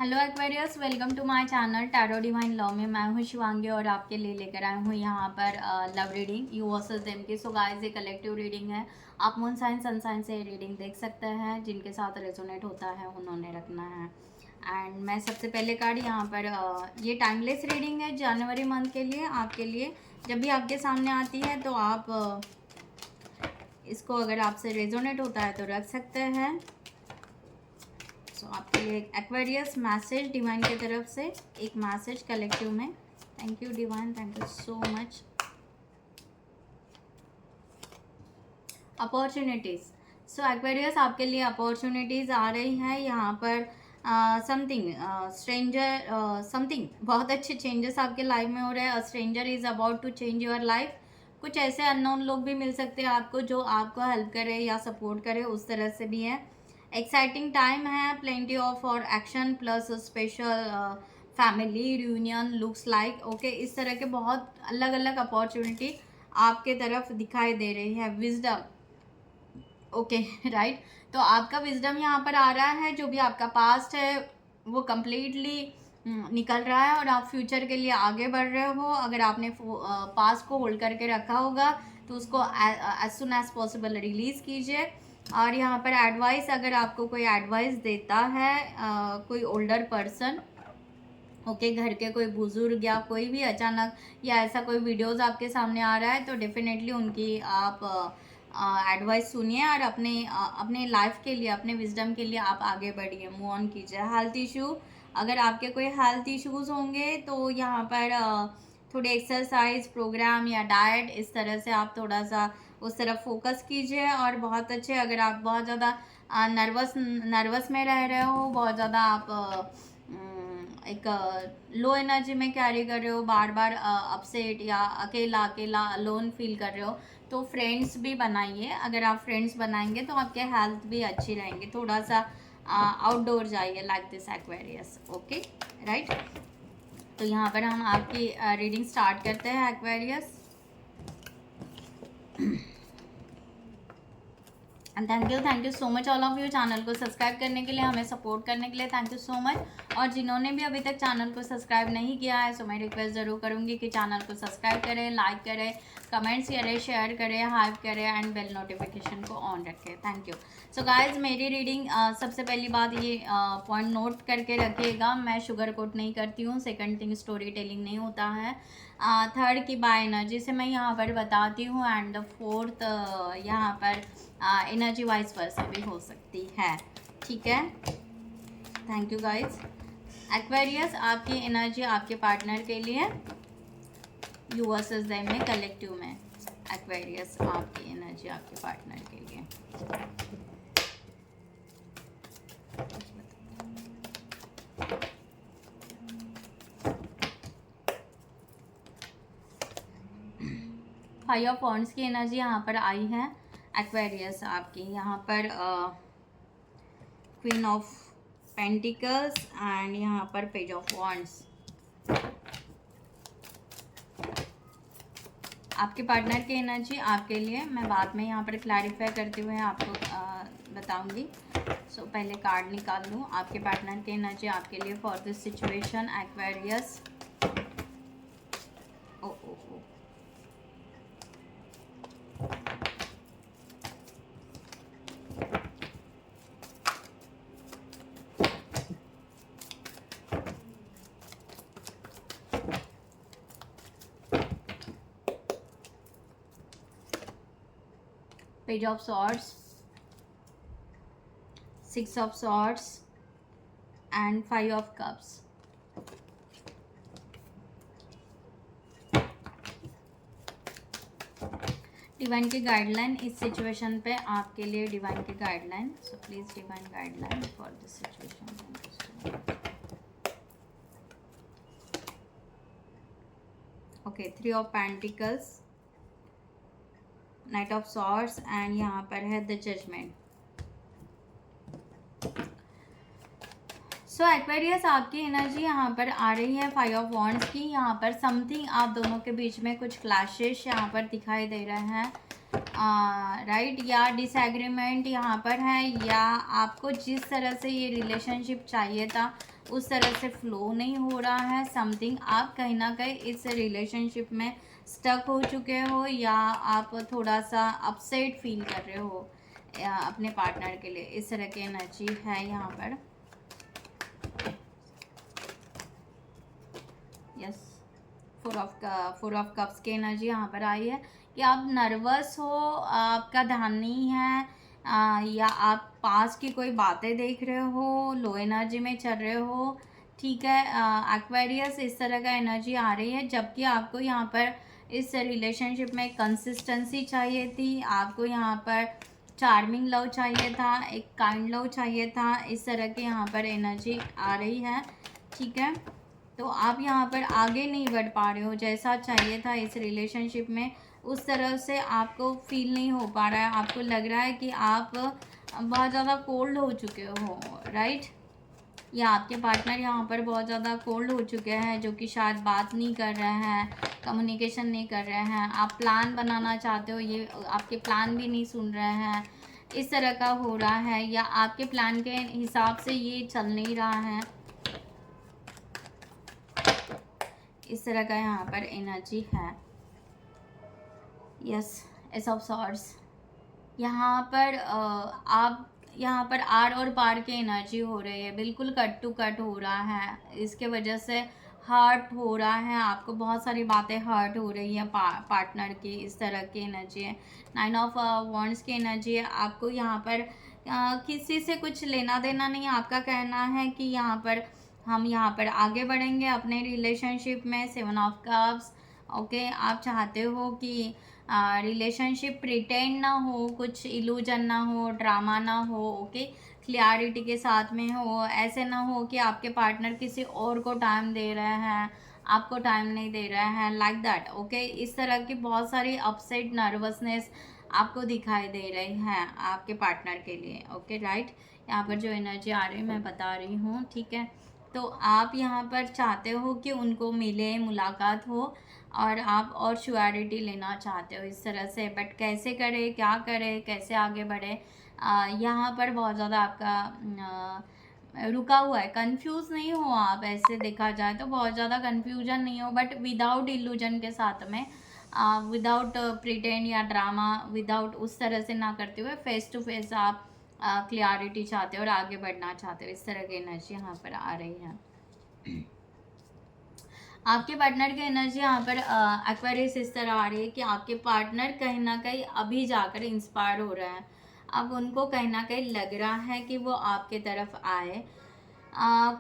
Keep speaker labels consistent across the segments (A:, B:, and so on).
A: Hello Aquarius, welcome to my channel tarot divine love में मैं हूँ शिवांगी और आपके लिए लेकर आई हूँ यहाँ पर love reading you versus them की। सो गाइस, ये कलेक्टिव रीडिंग है। आप मून साइन सन साइन से रीडिंग देख सकते हैं। जिनके साथ रेजोनेट होता है उन्होंने रखना है। एंड मैं सबसे पहले कार्ड यहाँ पर ये टाइमलेस रीडिंग है जनवरी मंथ के लिए आपके लिए। जब भी आपके सामने आती है तो आप इसको अगर आपसे रेजोनेट होता है तो रख सकते हैं। सो आपके लिए एक एक्वेरियस मैसेज डिवाइन की तरफ से, एक मैसेज कलेक्टिव में। Thank you divine, thank you so much. Opportunities. So Aquarius, आपके लिए अपॉर्चुनिटीज़ आ रही हैं यहाँ पर। समथिंग स्ट्रेंजर, समथिंग बहुत अच्छे चेंजेस आपके लाइफ में हो रहे हैं। A stranger is about to change your life. कुछ ऐसे अननोन लोग भी मिल सकते हैं आपको जो आपको हेल्प करे या सपोर्ट करे, उस तरह से भी है। एक्साइटिंग टाइम है, प्लेंटी ऑफ और action plus special family reunion looks like. Okay, इस तरह के बहुत अलग अलग अपॉर्चुनिटी आपके तरफ दिखाई दे रही है। Wisdom, okay right. तो आपका विजडम यहाँ पर आ रहा है। जो भी आपका पास्ट है वो कम्प्लीटली निकल रहा है और आप फ्यूचर के लिए आगे बढ़ रहे हो। अगर आपने पास्ट को होल्ड करके रखा होगा तो उसको as soon as possible release कीजिए। और यहाँ पर एडवाइस, अगर आपको कोई एडवाइस देता है कोई ओल्डर पर्सन, ओके, घर के कोई बुजुर्ग या कोई भी अचानक या ऐसा कोई वीडियोस आपके सामने आ रहा है तो डेफिनेटली उनकी आप एडवाइस सुनिए और अपने लाइफ के लिए, अपने विजडम के लिए आप आगे बढ़िए, मूव ऑन कीजिए। हेल्थ इशू, अगर आपके कोई हेल्थ इश्यूज होंगे तो यहाँ पर थोड़े एक्सरसाइज प्रोग्राम या डाइट, इस तरह से आप थोड़ा सा उस तरफ फोकस कीजिए। और बहुत अच्छे, अगर आप बहुत ज़्यादा नर्वस में रह रहे हो, बहुत ज़्यादा आप एक लो एनर्जी में कैरी कर रहे हो, बार बार अपसेट या अकेला अकेला लोन फील कर रहे हो, तो फ्रेंड्स भी बनाइए। अगर आप फ्रेंड्स बनाएंगे तो आपके हेल्थ भी अच्छी रहेंगी। थोड़ा सा आउटडोर जाइए like this Aquarius. Okay right. तो यहाँ पर हम आपकी रीडिंग स्टार्ट करते हैं Aquarius. And thank you so much all of you channel को सब्सक्राइब करने के लिए, हमें सपोर्ट करने के लिए थैंक यू सो मच। और जिन्होंने भी अभी तक चैनल को सब्सक्राइब नहीं किया है सो मैं रिक्वेस्ट ज़रूर करूँगी कि चैनल को सब्सक्राइब करें, लाइक करें, कमेंट्स करें, शेयर करें, हाइप करें एंड बेल नोटिफिकेशन को ऑन रखें। Thank you. सो गाइज, मेरी रीडिंग सबसे पहली बात ये पॉइंट नोट करके रखिएगा, मैं शुगर कोट नहीं करती हूँ। सेकंड थिंग, स्टोरी टेलिंग नहीं होता है। थर्ड की बाय एनर्जी से मैं यहाँ पर बताती हूँ। एंड फोर्थ यहाँ पर एनर्जी वाइज वर्सा भी हो सकती है। ठीक है, थैंक यू गाइज। एक्वेरियस, आपकी एनर्जी आपके पार्टनर के लिए, यू वर्सेस देम में कलेक्टिव में। एक्वेरियस, आपकी एनर्जी आपके पार्टनर के लिए। फाइव ऑफ वॉन्ड्स की एनर्जी यहाँ पर आई है एक्वेरियस आपकी। यहाँ पर क्वीन ऑफ पेंटिकल्स एंड यहाँ पर पेज ऑफ वॉन्ड्स। आपके पार्टनर की एनर्जी आपके लिए मैं बाद में यहाँ पर क्लैरिफाई करते हुए आपको बताऊंगी। सो पहले कार्ड निकाल लूँ। आपके पार्टनर की एनर्जी आपके लिए for this situation Aquarius. Oh oh oh Page of Swords, Six of Swords and Five of Cups. Divine की गाइडलाइन इस सिचुएशन पे आपके लिए, डिवाइन की guideline. So please divine guideline for this situation. Okay, three of pentacles, night of swords and यहाँ पर है the judgement. So Aquarius, आपकी एनर्जी यहाँ पर आ रही है फाइव ऑफ वॉन्ड्स की। यहाँ पर समथिंग आप दोनों के बीच में कुछ क्लैशेस यहाँ पर दिखाई दे रहे हैं, राइट, या डिसएग्रीमेंट यहाँ पर है, या आपको जिस तरह से ये रिलेशनशिप चाहिए था उस तरह से फ्लो नहीं हो रहा है। समथिंग आप कहीं ना कहीं इस रिलेशनशिप में स्टक हो चुके हो, या आप थोड़ा सा अपसेट फील कर रहे हो अपने पार्टनर के लिए। इस तरह की एनर्जी है यहाँ पर। यस, फोर ऑफ कप्स की एनर्जी यहाँ पर आई है कि आप नर्वस हो, आपका ध्यान नहीं है, या आप पास की कोई बातें देख रहे हो, लो एनर्जी में चल रहे हो। ठीक है, एक्वेरियस इस तरह का एनर्जी आ रही है, जबकि आपको यहाँ पर इस रिलेशनशिप में कंसिस्टेंसी चाहिए थी, आपको यहाँ पर चार्मिंग लव चाहिए था, एक काइंड लव चाहिए था। इस तरह की यहाँ पर एनर्जी आ रही है। ठीक है, तो आप यहाँ पर आगे नहीं बढ़ पा रहे हो जैसा चाहिए था इस रिलेशनशिप में, उस तरह से आपको फील नहीं हो पा रहा है। आपको लग रहा है कि आप बहुत ज़्यादा कोल्ड हो चुके हो, राइट? या आपके पार्टनर यहाँ पर बहुत ज़्यादा कोल्ड हो चुके हैं, जो कि शायद बात नहीं कर रहे हैं, कम्युनिकेशन नहीं कर रहे हैं। आप प्लान बनाना चाहते हो, ये आपके प्लान भी नहीं सुन रहे हैं, इस तरह का हो रहा है, या आपके प्लान के हिसाब से ये चल नहीं रहा है। इस तरह का यहाँ पर एनर्जी है। Yes, S of swords. यहाँ पर आप यहाँ पर आर और पार की एनर्जी हो रही है, बिल्कुल कट टू कट हो रहा है। इसके वजह से हर्ट हो रहा है, आपको बहुत सारी बातें हर्ट हो रही है पार्टनर की। इस तरह की एनर्जी है। 9 ऑफ वॉन्ड्स की एनर्जी है। आपको यहाँ पर किसी से कुछ लेना देना नहीं, आपका कहना है कि यहाँ पर हम यहाँ पर आगे बढ़ेंगे अपने रिलेशनशिप में। 7 ऑफ कप्स। ओके, आप चाहते हो कि रिलेशनशिप प्रिटेंड ना हो, कुछ इल्यूजन ना हो, ड्रामा ना हो। ओके, क्लियरिटी के साथ में हो। ऐसे ना हो कि आपके पार्टनर किसी और को टाइम दे रहे हैं, आपको टाइम नहीं दे रहे हैं, लाइक दैट। ओके, इस तरह की बहुत सारी अपसेट नर्वसनेस आपको दिखाई दे रही है आपके पार्टनर के लिए। Okay, right? यहाँ पर जो एनर्जी आ रही है मैं बता रही हूँ। ठीक है, तो आप यहाँ पर चाहते हो कि उनको मिले, मुलाकात हो, और आप और श्योरिटी लेना चाहते हो इस तरह से। बट कैसे करें, क्या करें, कैसे आगे बढ़े, यहाँ पर बहुत ज़्यादा आपका रुका हुआ है। कंफ्यूज नहीं हो आप, ऐसे देखा जाए तो बहुत ज़्यादा कंफ्यूजन नहीं हो, बट विदाउट इल्यूजन के साथ में, विदाउट प्रिटेंड या ड्रामा, विदाउट उस तरह से ना करते हुए फेस टू फेस आप क्लियरिटी चाहते हो और आगे बढ़ना चाहते हो। इस तरह की एनर्जी यहाँ पर आ रही है। आपके पार्टनर की एनर्जी यहाँ पर एक्वेरियस इस तरह आ रही है कि आपके पार्टनर कहीं ना कहीं अभी जाकर इंस्पायर हो रहे हैं। अब उनको कहीं ना कहीं लग रहा है कि वो आपके तरफ आए,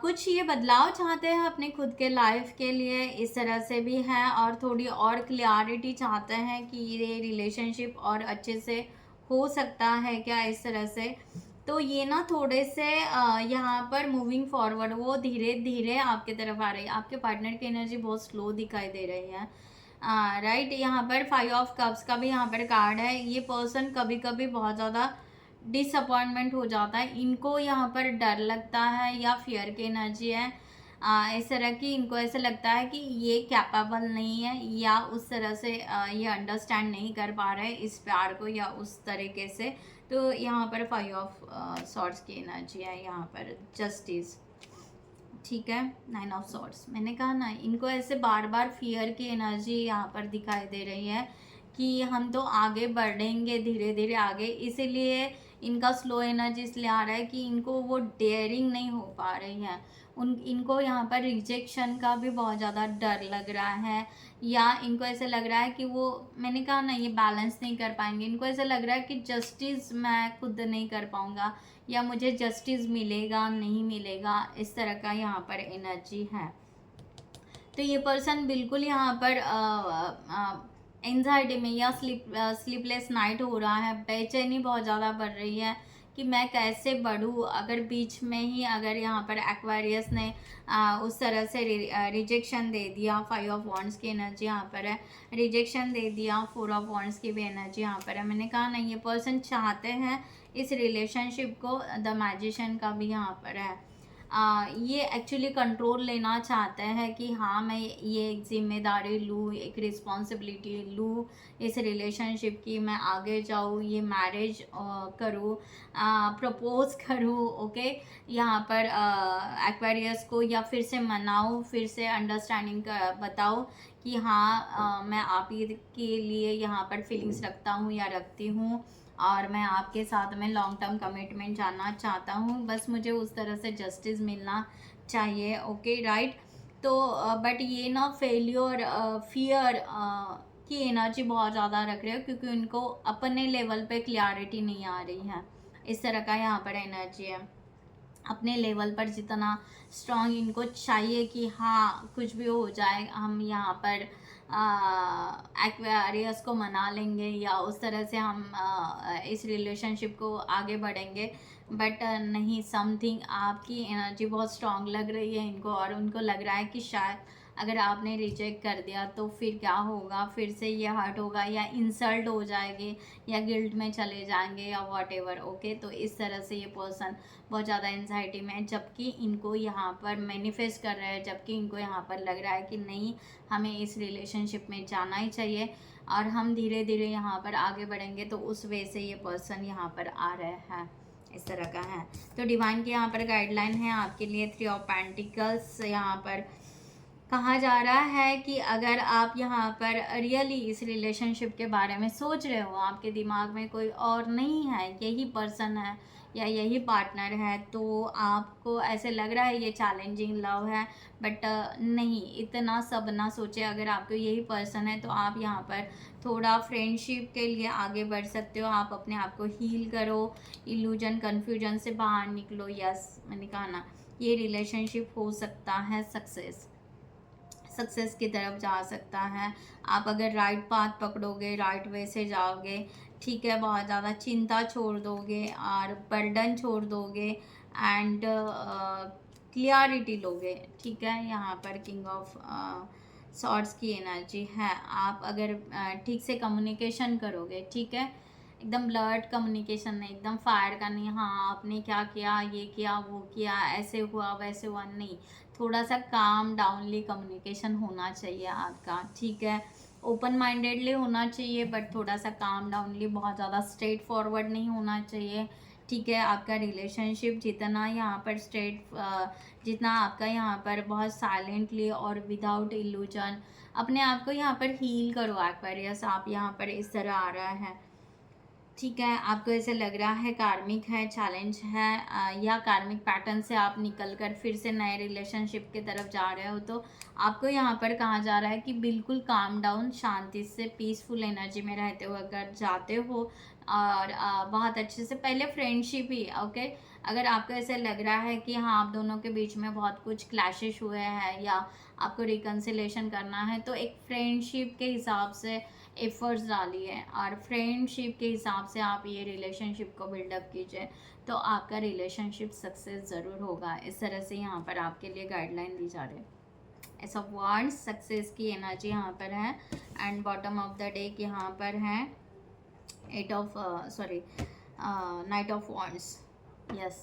A: कुछ ये बदलाव चाहते हैं अपने खुद के लाइफ के लिए, इस तरह से भी है। और थोड़ी और क्लियरिटी चाहते हैं कि ये रिलेशनशिप और अच्छे से हो सकता है क्या, इस तरह से। तो ये ना थोड़े से यहाँ पर मूविंग फॉरवर्ड, वो धीरे धीरे आपके तरफ आ रही है। आपके पार्टनर की एनर्जी बहुत स्लो दिखाई दे रही है, राइट? यहाँ पर 5 ऑफ कप्स का भी यहाँ पर कार्ड है। ये पर्सन कभी कभी बहुत ज़्यादा डिसअपॉइंटमेंट हो जाता है, इनको यहाँ पर डर लगता है या फियर की एनर्जी है, इस तरह की। इनको ऐसे लगता है कि ये कैपेबल नहीं है, या उस तरह से ये अंडरस्टैंड नहीं कर पा रहे इस प्यार को, या उस तरीके से। तो यहाँ पर 5 ऑफ सॉर्ड्स की एनर्जी है, यहाँ पर जस्टिस। ठीक है, 9 ऑफ सॉर्ड्स। मैंने कहा ना, इनको ऐसे बार बार फियर की एनर्जी यहाँ पर दिखाई दे रही है कि हम तो आगे बढ़ेंगे धीरे धीरे आगे, इसीलिए इनका स्लो एनर्जी इसलिए आ रहा है कि इनको वो डेयरिंग नहीं हो पा रही है। इनको यहाँ पर रिजेक्शन का भी बहुत ज़्यादा डर लग रहा है, या इनको ऐसे लग रहा है कि वो, मैंने कहा ना, ये बैलेंस नहीं कर पाएंगे। इनको ऐसे लग रहा है कि जस्टिस मैं खुद नहीं कर पाऊँगा, या मुझे जस्टिस मिलेगा नहीं मिलेगा, इस तरह का यहाँ पर एनर्जी है। तो ये पर्सन बिल्कुल यहाँ पर एंजाइटी में, या स्लीपलेस नाइट हो रहा है, बेचैनी बहुत ज़्यादा बढ़ रही है कि मैं कैसे बढ़ूँ। अगर बीच में ही अगर यहाँ पर एक्वेरियस ने उस तरह से रिजेक्शन दे दिया, 5 ऑफ वॉन्ड्स की एनर्जी यहाँ पर है, रिजेक्शन दे दिया, 4 ऑफ वॉन्ड्स की भी एनर्जी यहाँ पर है। मैंने कहा ना, ये पर्सन चाहते हैं इस रिलेशनशिप को। द मैजिशियन का भी यहाँ पर है। ये एक्चुअली कंट्रोल लेना चाहते हैं कि हाँ मैं ये एक जिम्मेदारी लूँ, एक रिस्पॉन्सिबिलिटी लूँ इस रिलेशनशिप की, मैं आगे जाऊँ, ये मैरिज करूँ, प्रपोज करूँ, ओके। यहाँ पर एक्वेरियस को या फिर से मनाऊँ, फिर से अंडरस्टैंडिंग बताओ कि हाँ मैं आप ही के लिए यहाँ पर फीलिंग्स रखता हूँ या रखती हूँ, और मैं आपके साथ में लॉन्ग टर्म कमिटमेंट जानना चाहता हूँ, बस मुझे उस तरह से जस्टिस मिलना चाहिए, ओके राइट। तो बट ये ना फेल्योर फियर की एनर्जी बहुत ज़्यादा रख रहे हो, क्योंकि उनको अपने लेवल पे क्लियरिटी नहीं आ रही है, इस तरह का यहाँ पर एनर्जी है। अपने लेवल पर जितना स्ट्रांग इनको चाहिए कि हाँ कुछ भी हो जाए हम यहाँ पर एक्वेरियस को मना लेंगे, या उस तरह से हम इस रिलेशनशिप को आगे बढ़ेंगे, बट नहीं, समथिंग आपकी एनर्जी बहुत स्ट्रांग लग रही है इनको, और उनको लग रहा है कि शायद अगर आपने रिजेक्ट कर दिया तो फिर क्या होगा, फिर से ये हर्ट होगा या इंसल्ट हो जाएगी या गिल्ट में चले जाएंगे या वॉट एवर, ओके। तो इस तरह से ये पर्सन बहुत ज़्यादा एंजाइटी में है, जबकि इनको यहाँ पर मैनिफेस्ट कर रहे हैं, जबकि इनको यहाँ पर लग रहा है कि नहीं हमें इस रिलेशनशिप में जाना ही चाहिए और हम धीरे धीरे यहाँ पर आगे बढ़ेंगे, तो उस वे से ये पर्सन यहाँ पर आ रहे हैं, इस तरह का है। तो डिवाइन के यहाँ पर गाइडलाइन है आपके लिए 3 ऑफ पेंटिकल्स। यहाँ पर कहा जा रहा है कि अगर आप यहाँ पर रियली इस रिलेशनशिप के बारे में सोच रहे हो, आपके दिमाग में कोई और नहीं है, यही पर्सन है या यही पार्टनर है, तो आपको ऐसे लग रहा है ये चैलेंजिंग लव है, बट नहीं, इतना सब ना सोचे। अगर आपको यही पर्सन है तो आप यहाँ पर थोड़ा फ्रेंडशिप के लिए आगे बढ़ सकते हो, आप अपने आप को हील करो, इल्यूजन कन्फ्यूजन से बाहर निकलो। यस, मैंने कहा ना, ये रिलेशनशिप हो सकता है सक्सेस की तरफ जा सकता है। आप अगर राइट पाथ पकड़ोगे, राइट वे से जाओगे, ठीक है, बहुत ज़्यादा चिंता छोड़ दोगे और बर्डन छोड़ दोगे एंड क्लियरिटी लोगे, ठीक है। यहाँ पर किंग ऑफ सॉर्ड्स की एनर्जी है। आप अगर ठीक से कम्युनिकेशन करोगे, ठीक है, एकदम ब्लड कम्युनिकेशन नहीं, एकदम फायर का नहीं, हाँ आपने क्या किया, ये किया, वो किया, ऐसे हुआ वैसे हुआ, नहीं, थोड़ा सा काम डाउनली कम्युनिकेशन होना चाहिए आपका, ठीक है। ओपन माइंडेडली होना चाहिए, बट थोड़ा सा काम डाउनली, बहुत ज़्यादा स्ट्रेट फॉरवर्ड नहीं होना चाहिए, ठीक है। आपका रिलेशनशिप जितना यहाँ पर जितना आपका यहाँ पर बहुत साइलेंटली और विदाउट इल्यूजन अपने आप को यहाँ पर हील करो एक्वेरियस, आप यहाँ पर इस तरह आ रहा है, ठीक है। आपको ऐसे लग रहा है कार्मिक है, चैलेंज है, या कार्मिक पैटर्न से आप निकल कर फिर से नए रिलेशनशिप की तरफ जा रहे हो, तो आपको यहाँ पर कहा जा रहा है कि बिल्कुल काम डाउन, शांति से पीसफुल एनर्जी में रहते हो अगर जाते हो, और बहुत अच्छे से पहले फ्रेंडशिप ही, ओके। अगर आपको ऐसे लग रहा है कि हाँ आप दोनों के बीच में बहुत कुछ क्लैशेस हुए हैं या आपको रिकन्सिलेशन करना है, तो एक फ्रेंडशिप के हिसाब से एफर्ट्स डालिए और फ्रेंडशिप के हिसाब से आप ये रिलेशनशिप को बिल्डअप कीजिए, तो आपका रिलेशनशिप सक्सेस ज़रूर होगा। इस तरह से यहाँ पर आपके लिए गाइडलाइन दी जा रही है। ऐसा वर्ड्स सक्सेस की एनर्जी यहाँ पर है, and bottom of the day के यहाँ पर है नाइट ऑफ वॉन्ड्स। यस,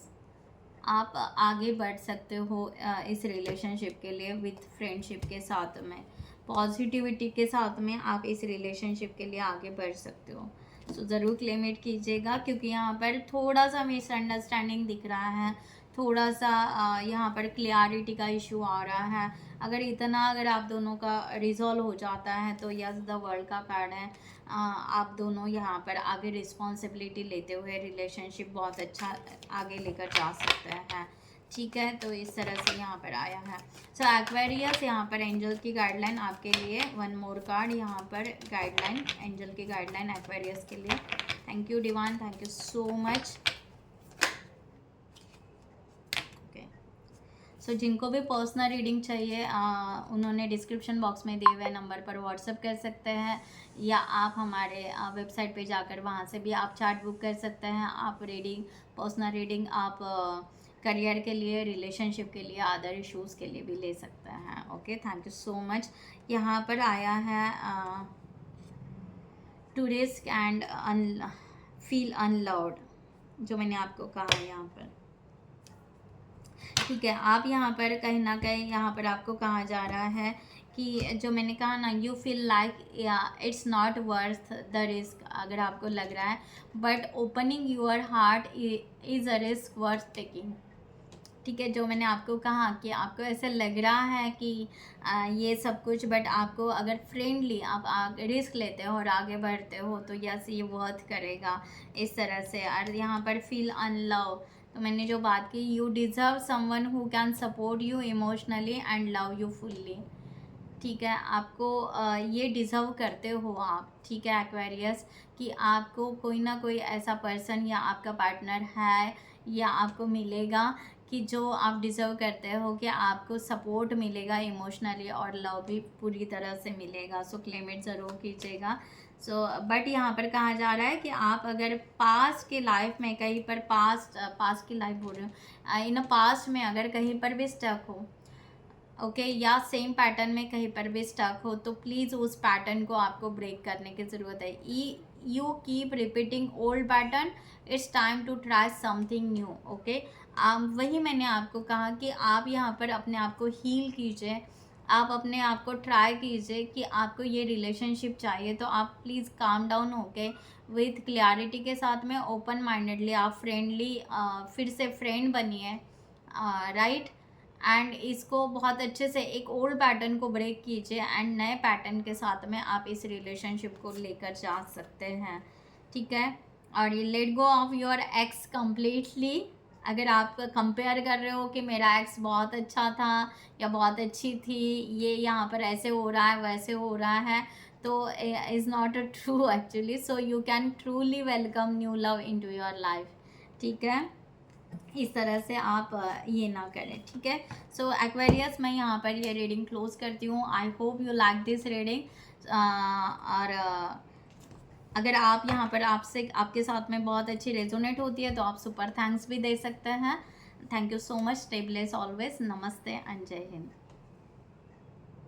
A: आप आगे बढ़ सकते हो इस रिलेशनशिप के लिए विथ फ्रेंडशिप के साथ में, पॉजिटिविटी के साथ में आप इस रिलेशनशिप के लिए आगे बढ़ सकते हो। सो ज़रूर क्लेम इट कीजिएगा, क्योंकि यहाँ पर थोड़ा सा मिसअंडरस्टैंडिंग दिख रहा है, थोड़ा सा यहाँ पर क्लियरिटी का इशू आ रहा है। अगर आप दोनों का रिजॉल्व हो जाता है तो यस द वर्ल्ड का कार्ड है, आप दोनों यहाँ पर आगे रिस्पॉन्सिबिलिटी लेते हुए रिलेशनशिप बहुत अच्छा आगे लेकर जा सकते हैं, ठीक है। तो इस तरह से यहाँ पर आया है। सो एक्वेरियस, यहाँ पर एंजल की गाइडलाइन आपके लिए, वन मोर कार्ड यहाँ पर गाइडलाइन, एंजल की गाइडलाइन एक्वेरियस के लिए। Thank you divine, thank you so much. Okay, so जिनको भी पर्सनल रीडिंग चाहिए उन्होंने डिस्क्रिप्शन बॉक्स में दिए हुए नंबर पर व्हाट्सअप कर सकते हैं, या आप हमारे वेबसाइट पे जाकर वहाँ से भी आप चार्ट बुक कर सकते हैं। आप रीडिंग, पर्सनल रीडिंग आप करियर के लिए, रिलेशनशिप के लिए, अदर इश्यूज़ के लिए भी ले सकते हैं, okay. Thank you so much. यहाँ पर आया है to risk and feel unloved, जो मैंने आपको कहा यहाँ पर, ठीक है, आप यहाँ पर कहीं ना कहीं यहाँ पर आपको कहा जा रहा है कि जो मैंने कहा ना, you feel like it's not worth the risk, अगर आपको लग रहा है, but opening your heart is a risk worth taking. ठीक है, जो मैंने आपको कहा कि आपको ऐसे लग रहा है कि ये सब कुछ, बट आपको अगर फ्रेंडली आप रिस्क लेते हो और आगे बढ़ते हो तो यस, ये वर्थ करेगा इस तरह से। और यहाँ पर फील अनलव, तो मैंने जो बात की, you deserve someone who can support you emotionally and love you fully. ठीक है, आपको ये डिज़र्व करते हो आप। ठीक है एक्वेरियस, कि आपको कोई ना कोई ऐसा पर्सन या आपका पार्टनर है या आपको मिलेगा कि जो आप डिज़र्व करते हो, कि आपको सपोर्ट मिलेगा इमोशनली और लव भी पूरी तरह से मिलेगा। सो क्लेम इट ज़रूर कीजिएगा। सो बट यहाँ पर कहा जा रहा है कि आप अगर पास्ट के लाइफ में कहीं पर पास्ट की लाइफ बोल रही हूँ, इन पास्ट में अगर कहीं पर भी स्टक हो, ओके या सेम पैटर्न में कहीं पर भी स्टक हो, तो प्लीज़ उस पैटर्न को आपको ब्रेक करने की ज़रूरत है। You keep repeating old pattern, it's time to try something new. Okay, वही मैंने आपको कहा कि आप यहाँ पर अपने आप को हील कीजिए, आप अपने आप को ट्राई कीजिए कि आपको ये रिलेशनशिप चाहिए, तो आप प्लीज़ काम डाउन होके विथ क्लियरिटी के साथ में ओपन माइंडेडली आप फ्रेंडली फिर से फ्रेंड बनिए, राइट। एंड इसको बहुत अच्छे से एक ओल्ड पैटर्न को ब्रेक कीजिए एंड नए पैटर्न के साथ में आप इस रिलेशनशिप को लेकर जा सकते हैं। ठीक है, और ये let go of your x completely. अगर आप कंपेयर कर रहे हो कि मेरा एक्स बहुत अच्छा था या बहुत अच्छी थी, ये यहाँ पर ऐसे हो रहा है वैसे हो रहा है, तो is not a true actually. So you can truly welcome new love into your life. ठीक है, इस तरह से आप ये ना करें। ठीक है, सो एक्वेरियस, मैं यहाँ पर ये रीडिंग क्लोज करती हूँ। I hope you like this reading. और अगर आप यहाँ पर आपके साथ में बहुत अच्छी रेजोनेट होती है तो आप सुपर थैंक्स भी दे सकते हैं। Thank you so much, stay bless always. नमस्ते एंड जय हिंद।